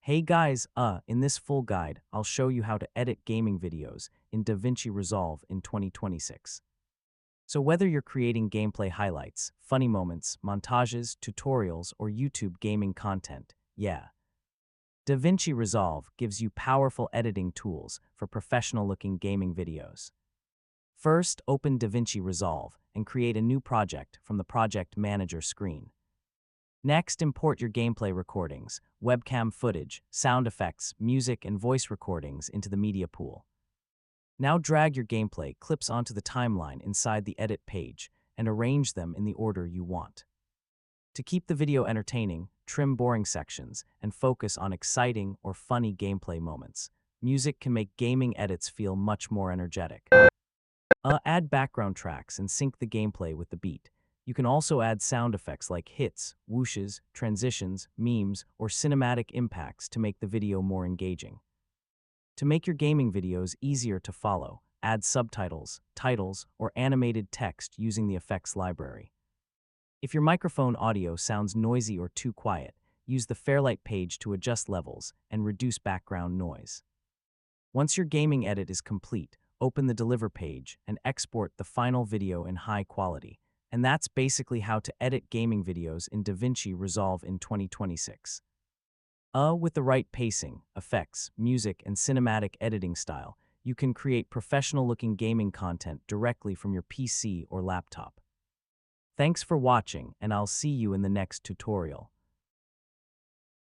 Hey guys, in this full guide, I'll show you how to edit gaming videos in DaVinci Resolve in 2026. So whether you're creating gameplay highlights, funny moments, montages, tutorials, or YouTube gaming content, DaVinci Resolve gives you powerful editing tools for professional-looking gaming videos. First, open DaVinci Resolve and create a new project from the Project Manager screen. Next, import your gameplay recordings, webcam footage, sound effects, music, and voice recordings into the media pool. Now drag your gameplay clips onto the timeline inside the edit page and arrange them in the order you want. To keep the video entertaining, trim boring sections and focus on exciting or funny gameplay moments. Music can make gaming edits feel much more energetic. Add background tracks and sync the gameplay with the beat. You can also add sound effects like hits, whooshes, transitions, memes, or cinematic impacts to make the video more engaging. To make your gaming videos easier to follow, add subtitles, titles, or animated text using the effects library. If your microphone audio sounds noisy or too quiet, use the Fairlight page to adjust levels and reduce background noise. Once your gaming edit is complete, open the Deliver page and export the final video in high quality. And that's basically how to edit gaming videos in DaVinci Resolve in 2026. With the right pacing, effects, music, and cinematic editing style, you can create professional-looking gaming content directly from your PC or laptop. Thanks for watching, and I'll see you in the next tutorial.